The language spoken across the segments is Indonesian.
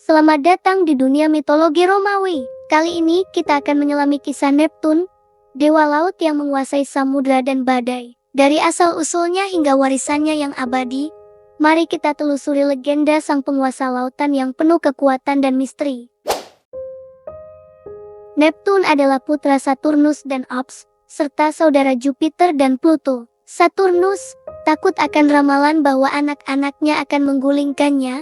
Selamat datang di dunia mitologi Romawi. Kali ini kita akan menyelami kisah Neptun, dewa laut yang menguasai samudra dan badai. Dari asal-usulnya hingga warisannya yang abadi, mari kita telusuri legenda sang penguasa lautan yang penuh kekuatan dan misteri. Neptun adalah putra Saturnus dan Ops, serta saudara Jupiter dan Pluto. Saturnus takut akan ramalan bahwa anak-anaknya akan menggulingkannya,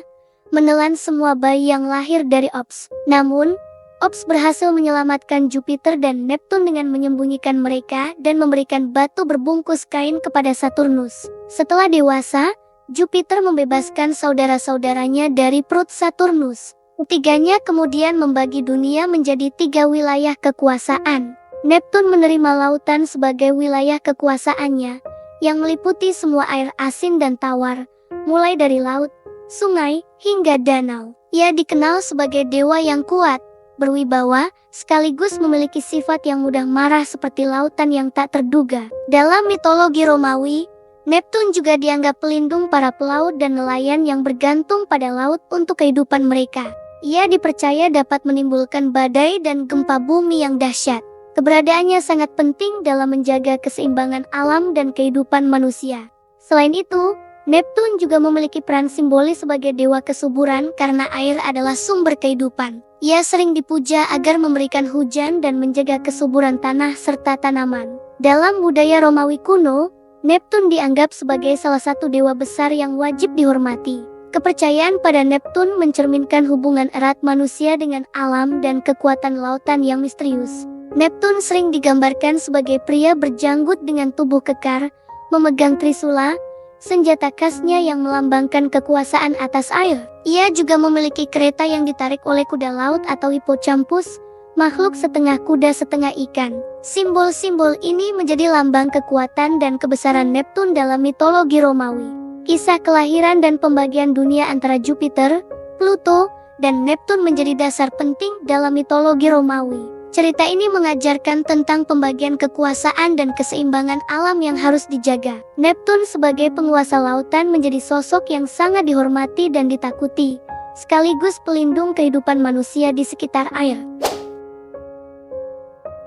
menelan semua bayi yang lahir dari Ops. Namun, Ops berhasil menyelamatkan Jupiter dan Neptun dengan menyembunyikan mereka dan memberikan batu berbungkus kain kepada Saturnus. Setelah dewasa, Jupiter membebaskan saudara-saudaranya dari perut Saturnus. Ketiganya kemudian membagi dunia menjadi 3 wilayah kekuasaan. Neptun menerima lautan sebagai wilayah kekuasaannya, yang meliputi semua air asin dan tawar, mulai dari laut, sungai, hingga danau. Ia dikenal sebagai dewa yang kuat, berwibawa, sekaligus memiliki sifat yang mudah marah seperti lautan yang tak terduga. Dalam mitologi Romawi, Neptun juga dianggap pelindung para pelaut dan nelayan yang bergantung pada laut untuk kehidupan mereka. Ia dipercaya dapat menimbulkan badai dan gempa bumi yang dahsyat. Keberadaannya sangat penting dalam menjaga keseimbangan alam dan kehidupan manusia. Selain itu, Neptun juga memiliki peran simbolis sebagai dewa kesuburan karena air adalah sumber kehidupan. Ia sering dipuja agar memberikan hujan dan menjaga kesuburan tanah serta tanaman. Dalam budaya Romawi kuno, Neptun dianggap sebagai salah satu dewa besar yang wajib dihormati. Kepercayaan pada Neptun mencerminkan hubungan erat manusia dengan alam dan kekuatan lautan yang misterius. Neptun sering digambarkan sebagai pria berjanggut dengan tubuh kekar, memegang trisula, senjata khasnya yang melambangkan kekuasaan atas air. Ia juga memiliki kereta yang ditarik oleh kuda laut atau hippocampus, makhluk setengah kuda setengah ikan. Simbol-simbol ini menjadi lambang kekuatan dan kebesaran Neptun dalam mitologi Romawi. Kisah kelahiran dan pembagian dunia antara Jupiter, Pluto, dan Neptun menjadi dasar penting dalam mitologi Romawi. Cerita ini mengajarkan tentang pembagian kekuasaan dan keseimbangan alam yang harus dijaga. Neptun sebagai penguasa lautan menjadi sosok yang sangat dihormati dan ditakuti, sekaligus pelindung kehidupan manusia di sekitar air.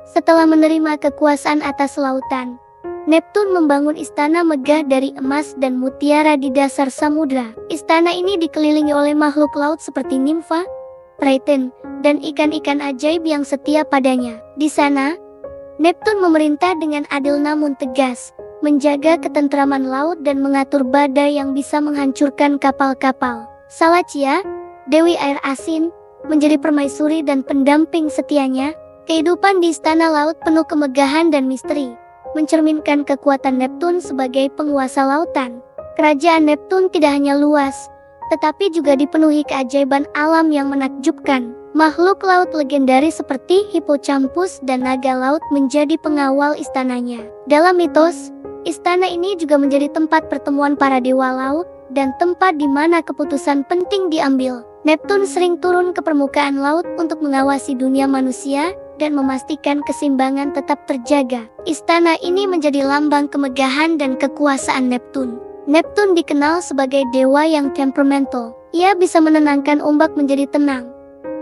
Setelah menerima kekuasaan atas lautan, Neptun membangun istana megah dari emas dan mutiara di dasar samudra. Istana ini dikelilingi oleh makhluk laut seperti nimfa, Triton, dan ikan-ikan ajaib yang setia padanya. Di sana, Neptun memerintah dengan adil namun tegas, menjaga ketentraman laut dan mengatur badai yang bisa menghancurkan kapal-kapal. Salacia, dewi air asin, menjadi permaisuri dan pendamping setianya. Kehidupan di istana laut penuh kemegahan dan misteri, mencerminkan kekuatan Neptun sebagai penguasa lautan. Kerajaan Neptun tidak hanya luas, tetapi juga dipenuhi keajaiban alam yang menakjubkan. Makhluk laut legendaris seperti hippocampus dan naga laut menjadi pengawal istananya. Dalam mitos, istana ini juga menjadi tempat pertemuan para dewa laut dan tempat di mana keputusan penting diambil. Neptun sering turun ke permukaan laut untuk mengawasi dunia manusia dan memastikan keseimbangan tetap terjaga. Istana ini menjadi lambang kemegahan dan kekuasaan Neptun. Neptun dikenal sebagai dewa yang temperamental. Ia bisa menenangkan ombak menjadi tenang,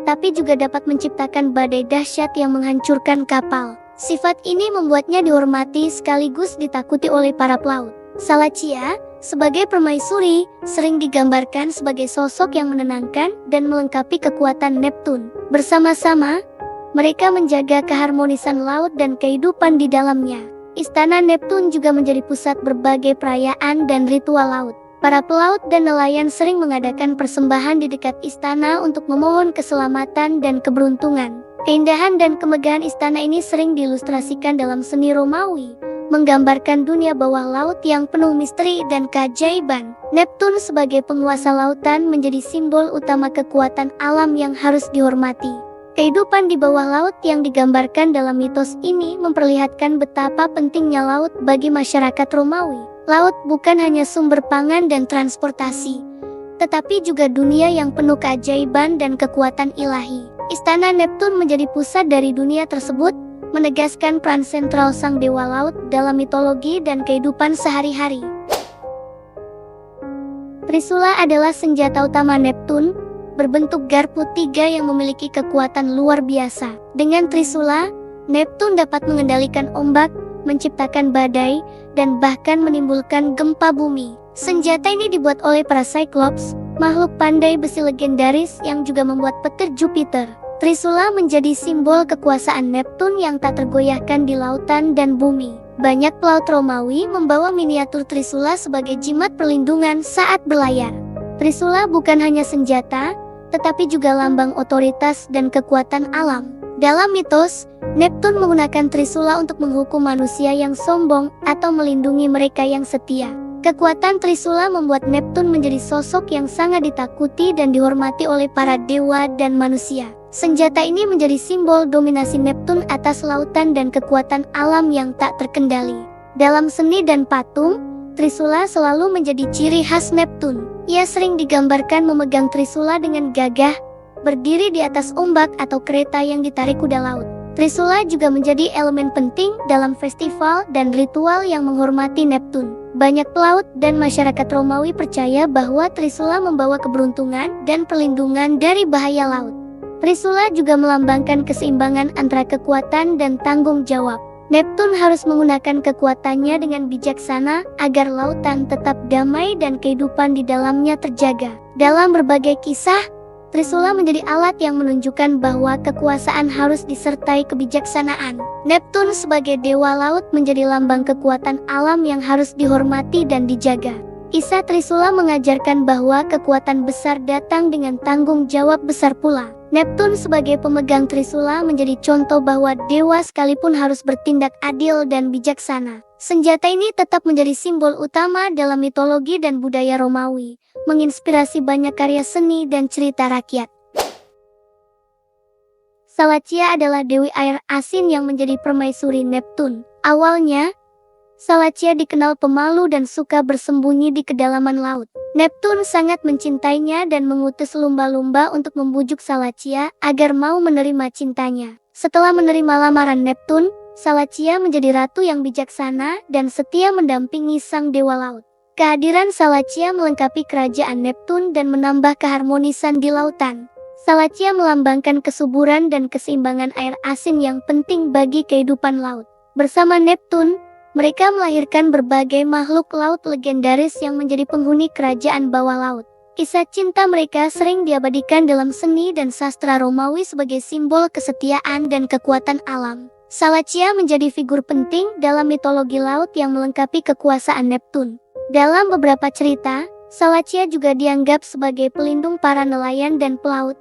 tapi juga dapat menciptakan badai dahsyat yang menghancurkan kapal. Sifat ini membuatnya dihormati sekaligus ditakuti oleh para pelaut. Salacia, sebagai permaisuri, sering digambarkan sebagai sosok yang menenangkan dan melengkapi kekuatan Neptun. Bersama-sama, mereka menjaga keharmonisan laut dan kehidupan di dalamnya. Istana Neptun juga menjadi pusat berbagai perayaan dan ritual laut. Para pelaut dan nelayan sering mengadakan persembahan di dekat istana untuk memohon keselamatan dan keberuntungan. Keindahan dan kemegahan istana ini sering diilustrasikan dalam seni Romawi, menggambarkan dunia bawah laut yang penuh misteri dan keajaiban. Neptun sebagai penguasa lautan menjadi simbol utama kekuatan alam yang harus dihormati. Kehidupan di bawah laut yang digambarkan dalam mitos ini memperlihatkan betapa pentingnya laut bagi masyarakat Romawi. Laut bukan hanya sumber pangan dan transportasi, tetapi juga dunia yang penuh keajaiban dan kekuatan ilahi. Istana Neptun menjadi pusat dari dunia tersebut, menegaskan peran sentral sang dewa laut dalam mitologi dan kehidupan sehari-hari. Trisula adalah senjata utama Neptun, berbentuk garpu 3 yang memiliki kekuatan luar biasa. Dengan Trisula, Neptun dapat mengendalikan ombak, menciptakan badai, dan bahkan menimbulkan gempa bumi. Senjata ini dibuat oleh para Cyclops, makhluk pandai besi legendaris yang juga membuat petir Jupiter. Trisula menjadi simbol kekuasaan Neptun yang tak tergoyahkan di lautan dan bumi. Banyak pelaut Romawi membawa miniatur Trisula sebagai jimat perlindungan saat berlayar. Trisula bukan hanya senjata, tetapi juga lambang otoritas dan kekuatan alam. Dalam mitos, Neptun menggunakan Trisula untuk menghukum manusia yang sombong atau melindungi mereka yang setia. Kekuatan Trisula membuat Neptun menjadi sosok yang sangat ditakuti dan dihormati oleh para dewa dan manusia. Senjata ini menjadi simbol dominasi Neptun atas lautan dan kekuatan alam yang tak terkendali. Dalam seni dan patung, Trisula selalu menjadi ciri khas Neptun. Ia sering digambarkan memegang Trisula dengan gagah, berdiri di atas ombak atau kereta yang ditarik kuda laut. Trisula juga menjadi elemen penting dalam festival dan ritual yang menghormati Neptun. Banyak pelaut dan masyarakat Romawi percaya bahwa Trisula membawa keberuntungan dan perlindungan dari bahaya laut. Trisula juga melambangkan keseimbangan antara kekuatan dan tanggung jawab. Neptun harus menggunakan kekuatannya dengan bijaksana agar lautan tetap damai dan kehidupan di dalamnya terjaga. Dalam berbagai kisah, Trisula menjadi alat yang menunjukkan bahwa kekuasaan harus disertai kebijaksanaan. Neptun sebagai dewa laut menjadi lambang kekuatan alam yang harus dihormati dan dijaga. Kisah Trisula mengajarkan bahwa kekuatan besar datang dengan tanggung jawab besar pula. Neptun sebagai pemegang Trisula menjadi contoh bahwa dewa sekalipun harus bertindak adil dan bijaksana. Senjata ini tetap menjadi simbol utama dalam mitologi dan budaya Romawi, menginspirasi banyak karya seni dan cerita rakyat. Salacia adalah dewi air asin yang menjadi permaisuri Neptun. Awalnya, Salacia dikenal pemalu dan suka bersembunyi di kedalaman laut. Neptun sangat mencintainya dan mengutus lumba-lumba untuk membujuk Salacia agar mau menerima cintanya. Setelah menerima lamaran Neptun, Salacia menjadi ratu yang bijaksana dan setia mendampingi sang dewa laut. Kehadiran Salacia melengkapi kerajaan Neptun dan menambah keharmonisan di lautan. Salacia melambangkan kesuburan dan keseimbangan air asin yang penting bagi kehidupan laut. Bersama Neptun, mereka melahirkan berbagai makhluk laut legendaris yang menjadi penghuni kerajaan bawah laut. Kisah cinta mereka sering diabadikan dalam seni dan sastra Romawi sebagai simbol kesetiaan dan kekuatan alam. Salacia menjadi figur penting dalam mitologi laut yang melengkapi kekuasaan Neptun. Dalam beberapa cerita, Salacia juga dianggap sebagai pelindung para nelayan dan pelaut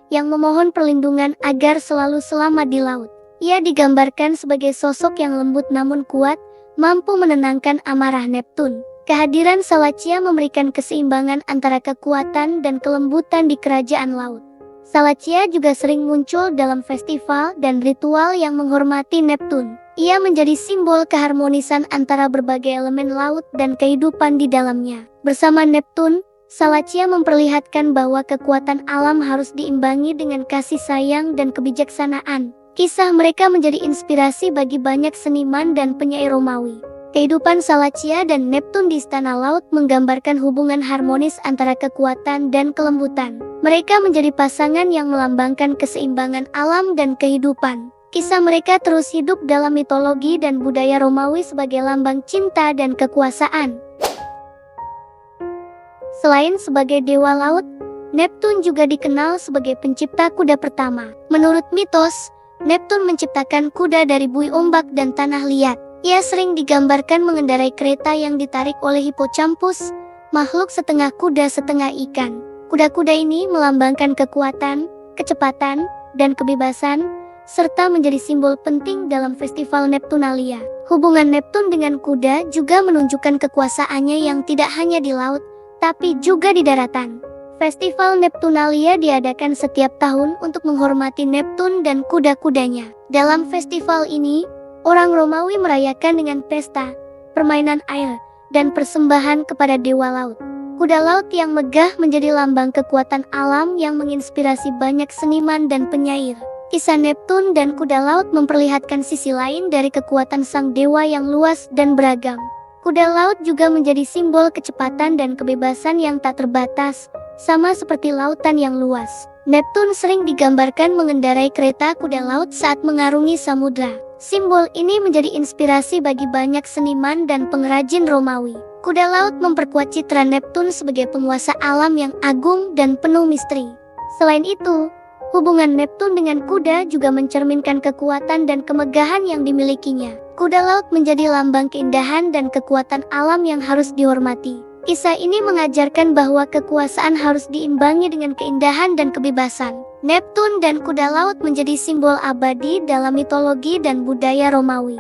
yang memohon perlindungan agar selalu selamat di laut. Ia digambarkan sebagai sosok yang lembut namun kuat, mampu menenangkan amarah Neptun. Kehadiran Salacia memberikan keseimbangan antara kekuatan dan kelembutan di kerajaan laut. Salacia juga sering muncul dalam festival dan ritual yang menghormati Neptun. Ia menjadi simbol keharmonisan antara berbagai elemen laut dan kehidupan di dalamnya. Bersama Neptun, Salacia memperlihatkan bahwa kekuatan alam harus diimbangi dengan kasih sayang dan kebijaksanaan. Kisah mereka menjadi inspirasi bagi banyak seniman dan penyair Romawi. Kehidupan Salacia dan Neptun di Istana Laut menggambarkan hubungan harmonis antara kekuatan dan kelembutan. Mereka menjadi pasangan yang melambangkan keseimbangan alam dan kehidupan. Kisah mereka terus hidup dalam mitologi dan budaya Romawi sebagai lambang cinta dan kekuasaan. Selain sebagai dewa laut, Neptun juga dikenal sebagai pencipta kuda pertama. Menurut mitos, Neptun menciptakan kuda dari buih ombak dan tanah liat. Ia sering digambarkan mengendarai kereta yang ditarik oleh Hippocampus, makhluk setengah kuda setengah ikan. Kuda-kuda ini melambangkan kekuatan, kecepatan, dan kebebasan, serta menjadi simbol penting dalam festival Neptunalia. Hubungan Neptun dengan kuda juga menunjukkan kekuasaannya yang tidak hanya di laut, tapi juga di daratan. Festival Neptunalia diadakan setiap tahun untuk menghormati Neptun dan kuda-kudanya. Dalam festival ini, orang Romawi merayakan dengan pesta, permainan air, dan persembahan kepada dewa laut. Kuda laut yang megah menjadi lambang kekuatan alam yang menginspirasi banyak seniman dan penyair. Kisah Neptun dan kuda laut memperlihatkan sisi lain dari kekuatan sang dewa yang luas dan beragam. Kuda laut juga menjadi simbol kecepatan dan kebebasan yang tak terbatas, sama seperti lautan yang luas. Neptun sering digambarkan mengendarai kereta kuda laut saat mengarungi samudra. Simbol ini menjadi inspirasi bagi banyak seniman dan pengrajin Romawi. Kuda laut memperkuat citra Neptun sebagai penguasa alam yang agung dan penuh misteri. Selain itu, hubungan Neptun dengan kuda juga mencerminkan kekuatan dan kemegahan yang dimilikinya. Kuda laut menjadi lambang keindahan dan kekuatan alam yang harus dihormati. Kisah ini mengajarkan bahwa kekuasaan harus diimbangi dengan keindahan dan kebebasan. Neptun dan kuda laut menjadi simbol abadi dalam mitologi dan budaya Romawi.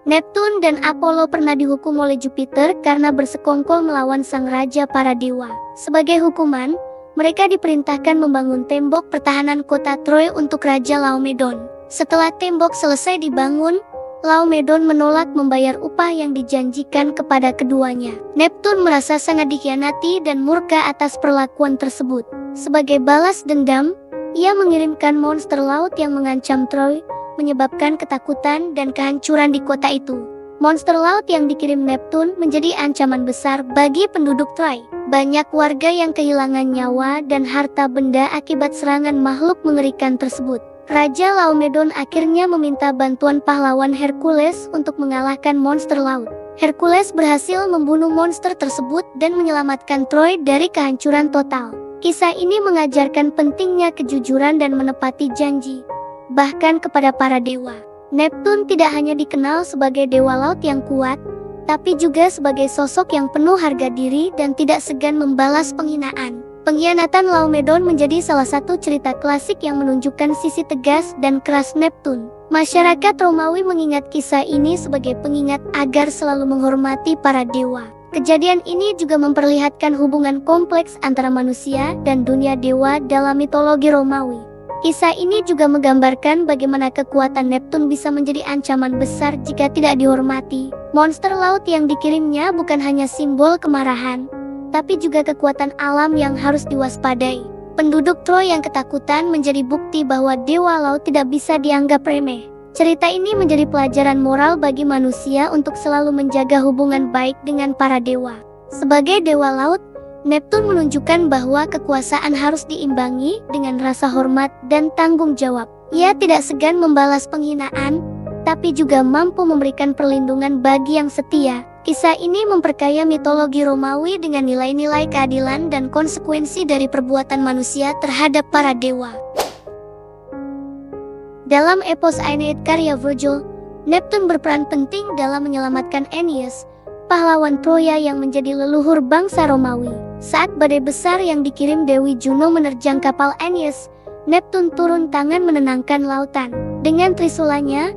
Neptun dan Apollo pernah dihukum oleh Jupiter karena bersekongkol melawan sang raja para dewa. Sebagai hukuman, mereka diperintahkan membangun tembok pertahanan kota Troy untuk Raja Laomedon. Setelah tembok selesai dibangun, Laomedon menolak membayar upah yang dijanjikan kepada keduanya. Neptun merasa sangat dikhianati dan murka atas perlakuan tersebut. Sebagai balas dendam, ia mengirimkan monster laut yang mengancam Troy, menyebabkan ketakutan dan kehancuran di kota itu. Monster laut yang dikirim Neptun menjadi ancaman besar bagi penduduk Troy. Banyak warga yang kehilangan nyawa dan harta benda akibat serangan makhluk mengerikan tersebut. Raja Laomedon akhirnya meminta bantuan pahlawan Hercules untuk mengalahkan monster laut. Hercules berhasil membunuh monster tersebut dan menyelamatkan Troy dari kehancuran total. Kisah ini mengajarkan pentingnya kejujuran dan menepati janji, bahkan kepada para dewa. Neptun tidak hanya dikenal sebagai dewa laut yang kuat, tapi juga sebagai sosok yang penuh harga diri dan tidak segan membalas penghinaan. Pengkhianatan Laomedon menjadi salah satu cerita klasik yang menunjukkan sisi tegas dan keras Neptun. Masyarakat Romawi mengingat kisah ini sebagai pengingat agar selalu menghormati para dewa. Kejadian ini juga memperlihatkan hubungan kompleks antara manusia dan dunia dewa dalam mitologi Romawi. Kisah ini juga menggambarkan bagaimana kekuatan Neptun bisa menjadi ancaman besar jika tidak dihormati. Monster laut yang dikirimnya bukan hanya simbol kemarahan, tapi juga kekuatan alam yang harus diwaspadai. Penduduk Troy yang ketakutan menjadi bukti bahwa dewa laut tidak bisa dianggap remeh. Cerita ini menjadi pelajaran moral bagi manusia untuk selalu menjaga hubungan baik dengan para dewa. Sebagai dewa laut, Neptun menunjukkan bahwa kekuasaan harus diimbangi dengan rasa hormat dan tanggung jawab. Ia tidak segan membalas penghinaan, tapi juga mampu memberikan perlindungan bagi yang setia. Kisah ini memperkaya mitologi Romawi dengan nilai-nilai keadilan dan konsekuensi dari perbuatan manusia terhadap para dewa. Dalam epos Aeneid karya Virgil, Neptun berperan penting dalam menyelamatkan Aeneas, pahlawan Troya yang menjadi leluhur bangsa Romawi. Saat badai besar yang dikirim Dewi Juno menerjang kapal Aeneas, Neptun turun tangan menenangkan lautan. Dengan trisulanya,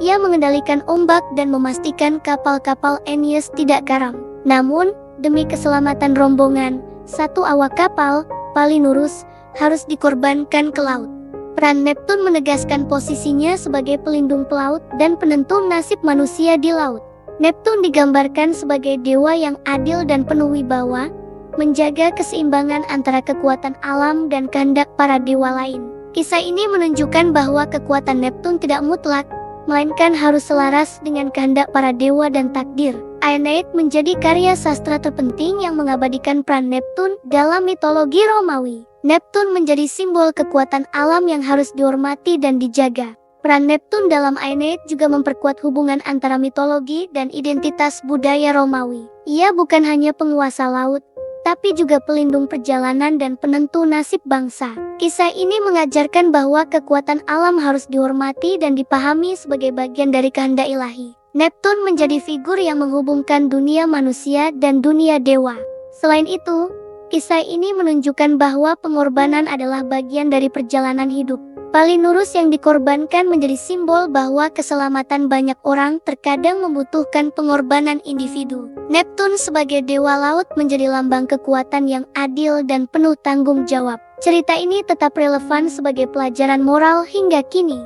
ia mengendalikan ombak dan memastikan kapal-kapal Aeneas tidak karam. Namun, demi keselamatan rombongan, satu awak kapal, Palinurus, harus dikorbankan ke laut. Peran Neptun menegaskan posisinya sebagai pelindung pelaut dan penentu nasib manusia di laut. Neptun digambarkan sebagai dewa yang adil dan penuh wibawa, menjaga keseimbangan antara kekuatan alam dan kehendak para dewa lain. Kisah ini menunjukkan bahwa kekuatan Neptun tidak mutlak, melainkan harus selaras dengan kehendak para dewa dan takdir. Aeneid menjadi karya sastra terpenting yang mengabadikan peran Neptun dalam mitologi Romawi. Neptun menjadi simbol kekuatan alam yang harus dihormati dan dijaga. Peran Neptun dalam Aeneid juga memperkuat hubungan antara mitologi dan identitas budaya Romawi. Ia bukan hanya penguasa laut, tapi juga pelindung perjalanan dan penentu nasib bangsa. Kisah ini mengajarkan bahwa kekuatan alam harus dihormati dan dipahami sebagai bagian dari kehendak ilahi. Neptun menjadi figur yang menghubungkan dunia manusia dan dunia dewa. Selain itu, kisah ini menunjukkan bahwa pengorbanan adalah bagian dari perjalanan hidup. Palinurus yang dikorbankan menjadi simbol bahwa keselamatan banyak orang terkadang membutuhkan pengorbanan individu. Neptun sebagai dewa laut menjadi lambang kekuatan yang adil dan penuh tanggung jawab. Cerita ini tetap relevan sebagai pelajaran moral hingga kini.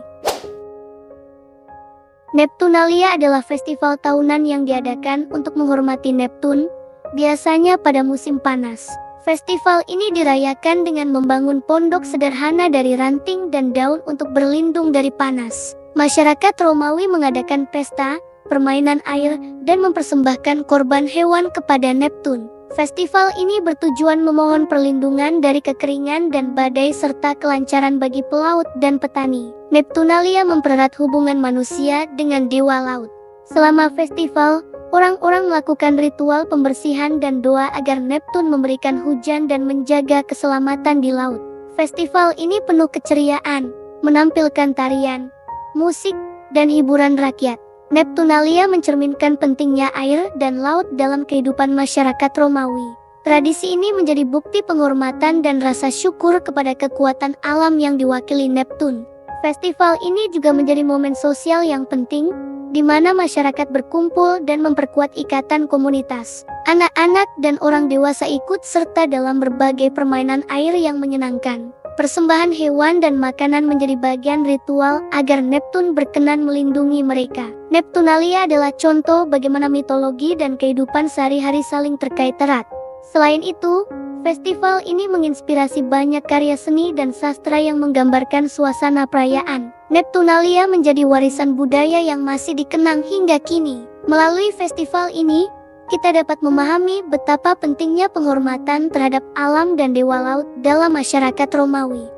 Neptunalia adalah festival tahunan yang diadakan untuk menghormati Neptun, biasanya pada musim panas. Festival ini dirayakan dengan membangun pondok sederhana dari ranting dan daun untuk berlindung dari panas. Masyarakat Romawi mengadakan pesta, permainan air, dan mempersembahkan korban hewan kepada Neptun. Festival ini bertujuan memohon perlindungan dari kekeringan dan badai serta kelancaran bagi pelaut dan petani. Neptunalia mempererat hubungan manusia dengan dewa laut. Selama festival, orang-orang melakukan ritual pembersihan dan doa agar Neptun memberikan hujan dan menjaga keselamatan di laut. Festival ini penuh keceriaan, menampilkan tarian, musik, dan hiburan rakyat. Neptunalia mencerminkan pentingnya air dan laut dalam kehidupan masyarakat Romawi. Tradisi ini menjadi bukti penghormatan dan rasa syukur kepada kekuatan alam yang diwakili Neptun. Festival ini juga menjadi momen sosial yang penting, di mana masyarakat berkumpul dan memperkuat ikatan komunitas. Anak-anak dan orang dewasa ikut serta dalam berbagai permainan air yang menyenangkan. Persembahan hewan dan makanan menjadi bagian ritual agar Neptun berkenan melindungi mereka. Neptunalia adalah contoh bagaimana mitologi dan kehidupan sehari-hari saling terkait erat. Selain itu, festival ini menginspirasi banyak karya seni dan sastra yang menggambarkan suasana perayaan. Neptunalia menjadi warisan budaya yang masih dikenang hingga kini. Melalui festival ini, kita dapat memahami betapa pentingnya penghormatan terhadap alam dan dewa laut dalam masyarakat Romawi.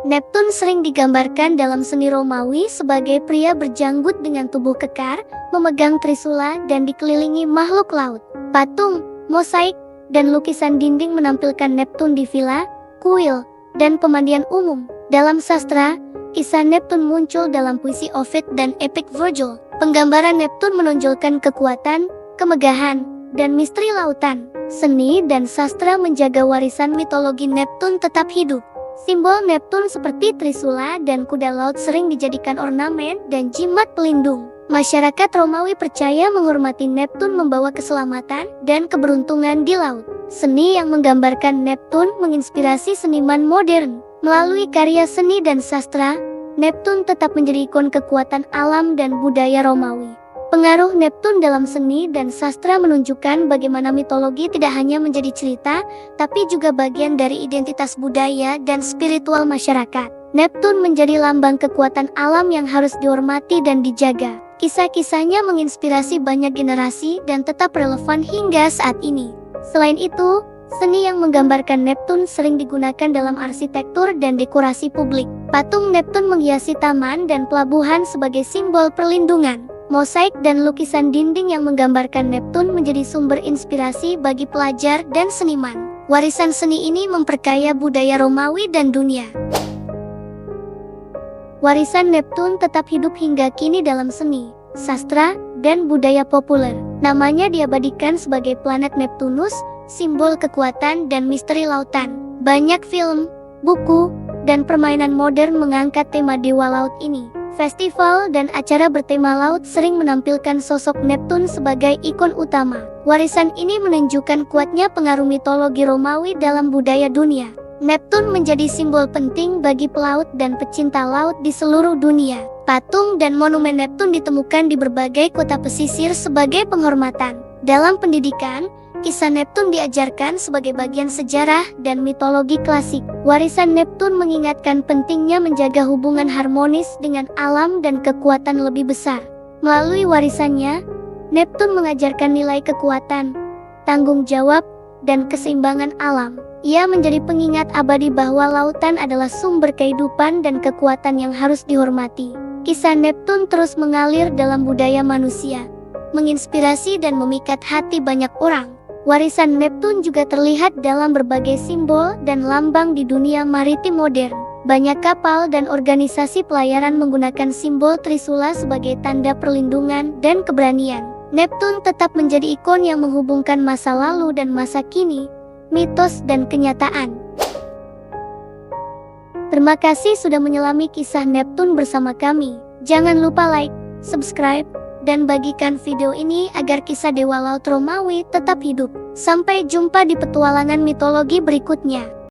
Neptun sering digambarkan dalam seni Romawi sebagai pria berjanggut dengan tubuh kekar, memegang trisula dan dikelilingi makhluk laut. Patung, mosaik, dan lukisan dinding menampilkan Neptun di villa, kuil, dan pemandian umum. Dalam sastra, kisah Neptun muncul dalam puisi Ovid dan epik Virgil. Penggambaran Neptun menonjolkan kekuatan, kemegahan, dan misteri lautan. Seni dan sastra menjaga warisan mitologi Neptun tetap hidup. Simbol Neptun seperti trisula dan kuda laut sering dijadikan ornamen dan jimat pelindung. Masyarakat Romawi percaya menghormati Neptun membawa keselamatan dan keberuntungan di laut. Seni yang menggambarkan Neptun menginspirasi seniman modern. Melalui karya seni dan sastra, Neptun tetap menjadi ikon kekuatan alam dan budaya Romawi. Pengaruh Neptun dalam seni dan sastra menunjukkan bagaimana mitologi tidak hanya menjadi cerita, tapi juga bagian dari identitas budaya dan spiritual masyarakat. Neptun menjadi lambang kekuatan alam yang harus dihormati dan dijaga. Kisah-kisahnya menginspirasi banyak generasi dan tetap relevan hingga saat ini. Selain itu, seni yang menggambarkan Neptun sering digunakan dalam arsitektur dan dekorasi publik. Patung Neptun menghiasi taman dan pelabuhan sebagai simbol perlindungan. Mosaik dan lukisan dinding yang menggambarkan Neptun menjadi sumber inspirasi bagi pelajar dan seniman. Warisan seni ini memperkaya budaya Romawi dan dunia. Warisan Neptun tetap hidup hingga kini dalam seni, sastra, dan budaya populer. Namanya diabadikan sebagai planet Neptunus, simbol kekuatan dan misteri lautan. Banyak film, buku, dan permainan modern mengangkat tema dewa laut ini. Festival dan acara bertema laut sering menampilkan sosok Neptun sebagai ikon utama. Warisan ini menunjukkan kuatnya pengaruh mitologi Romawi dalam budaya dunia. Neptun menjadi simbol penting bagi pelaut dan pecinta laut di seluruh dunia. Patung dan monumen Neptun ditemukan di berbagai kota pesisir sebagai penghormatan. Dalam pendidikan, kisah Neptun diajarkan sebagai bagian sejarah dan mitologi klasik. Warisan Neptun mengingatkan pentingnya menjaga hubungan harmonis dengan alam dan kekuatan lebih besar. Melalui warisannya, Neptun mengajarkan nilai kekuatan, tanggung jawab, dan keseimbangan alam. Ia menjadi pengingat abadi bahwa lautan adalah sumber kehidupan dan kekuatan yang harus dihormati. Kisah Neptun terus mengalir dalam budaya manusia, menginspirasi dan memikat hati banyak orang. Warisan Neptun juga terlihat dalam berbagai simbol dan lambang di dunia maritim modern. Banyak kapal dan organisasi pelayaran menggunakan simbol trisula sebagai tanda perlindungan dan keberanian. Neptun tetap menjadi ikon yang menghubungkan masa lalu dan masa kini, mitos dan kenyataan. Terima kasih sudah menyelami kisah Neptun bersama kami. Jangan lupa like, subscribe, dan bagikan video ini agar kisah Dewa Laut Romawi tetap hidup. Sampai jumpa di petualangan mitologi berikutnya.